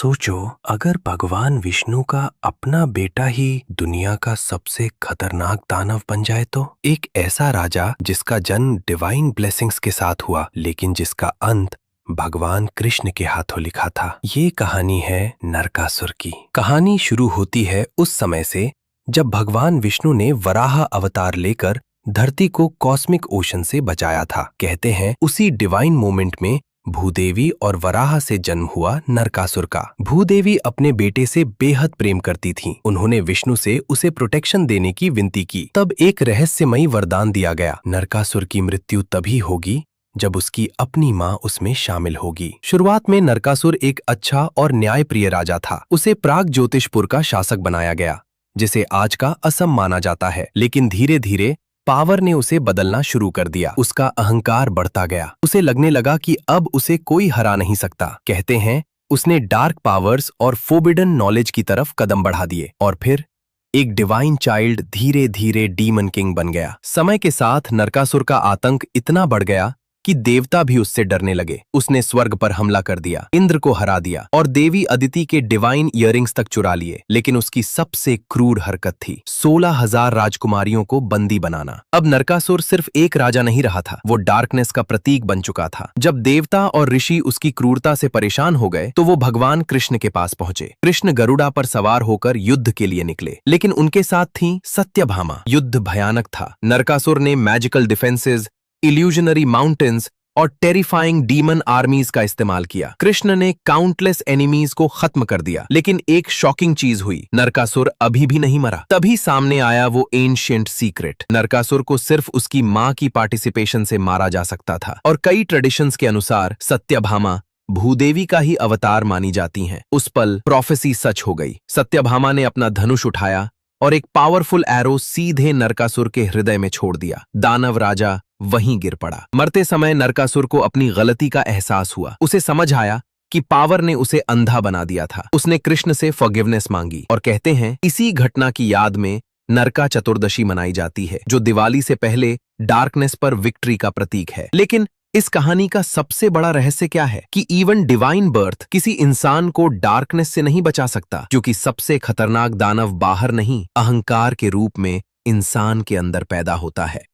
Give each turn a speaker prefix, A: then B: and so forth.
A: सोचो, अगर भगवान विष्णु का अपना बेटा ही दुनिया का सबसे खतरनाक दानव बन जाए तो। एक ऐसा राजा जिसका जन्म डिवाइन ब्लेसिंग्स के साथ हुआ, लेकिन जिसका अंत भगवान कृष्ण के हाथों लिखा था। ये कहानी है नरकासुर की। कहानी शुरू होती है उस समय से जब भगवान विष्णु ने वराह अवतार लेकर धरती को कॉस्मिक ओशन से बचाया था। कहते हैं उसी डिवाइन मोमेंट में भूदेवी और वराह से जन्म हुआ नरकासुर का। भूदेवी अपने बेटे से बेहद प्रेम करती थीं। उन्होंने विष्णु से उसे प्रोटेक्शन देने की विनती की। तब एक रहस्यमयी वरदान दिया गया, नरकासुर की मृत्यु तभी होगी जब उसकी अपनी माँ उसमें शामिल होगी। शुरुआत में नरकासुर एक अच्छा और न्यायप्रिय राजा था। उसे प्राग ज्योतिषपुर का शासक बनाया गया, जिसे आज का असम माना जाता है। लेकिन धीरे धीरे पावर ने उसे बदलना शुरू कर दिया। उसका अहंकार बढ़ता गया। उसे लगने लगा कि अब उसे कोई हरा नहीं सकता। कहते हैं उसने डार्क पावर्स और फोबिडन नॉलेज की तरफ कदम बढ़ा दिए और फिर एक डिवाइन चाइल्ड धीरे धीरे डीमन किंग बन गया। समय के साथ नरकासुर का आतंक इतना बढ़ गया कि देवता भी उससे डरने लगे। उसने स्वर्ग पर हमला कर दिया, इंद्र को हरा दिया और देवी अदिति के डिवाइन इयररिंग्स तक चुरा लिए। लेकिन उसकी सबसे क्रूर हरकत थी 16,000 राजकुमारियों को बंदी बनाना। अब नरकासुर सिर्फ एक राजा नहीं रहा था, वो डार्कनेस का प्रतीक बन चुका था। जब देवता और ऋषि उसकी क्रूरता से परेशान हो गए तो वो भगवान कृष्ण के पास पहुंचे। कृष्ण गरुड़ा पर सवार होकर युद्ध के लिए निकले, लेकिन उनके साथ थी सत्यभामा। युद्ध भयानक था। नरकासुर ने मैजिकल डिफेंसेस, इल्यूजनरी माउंटेन्स और टेरिफाइंग डीमन आर्मीज का इस्तेमाल किया। कृष्ण ने काउंटलेस एनिमीज को खत्म कर दिया। लेकिन एक शॉकिंग चीज हुई, नरकासुर अभी भी नहीं मरा। तभी सामने आया वो एंशिएंट सीक्रेट। नरकासुर को सिर्फ उसकी मां की पार्टिसिपेशन से मारा जा सकता था और कई ट्रेडिशंस के अनुसार सत्यभामा भूदेवी का ही अवतार मानी जाती हैं। उस पल प्रोफेसी सच हो गई। सत्यभामा ने अपना धनुष उठाया और एक पावरफुल एरो सीधे नरकासुर के हृदय में छोड़ दिया। दानव राजा वहीं गिर पड़ा। मरते समय नरकासुर को अपनी गलती का एहसास हुआ। उसे समझ आया कि पावर ने उसे अंधा बना दिया था। उसने कृष्ण से फॉरगिवनेस मांगी और कहते हैं इसी घटना की याद में नरका चतुर्दशी मनाई जाती है, जो दिवाली से पहले डार्कनेस पर विक्ट्री का प्रतीक है। लेकिन इस कहानी का सबसे बड़ा रहस्य क्या है कि इवन डिवाइन बर्थ किसी इंसान को डार्कनेस से नहीं बचा सकता, क्योंकि सबसे खतरनाक दानव बाहर नहीं, अहंकार के रूप में इंसान के अंदर पैदा होता है।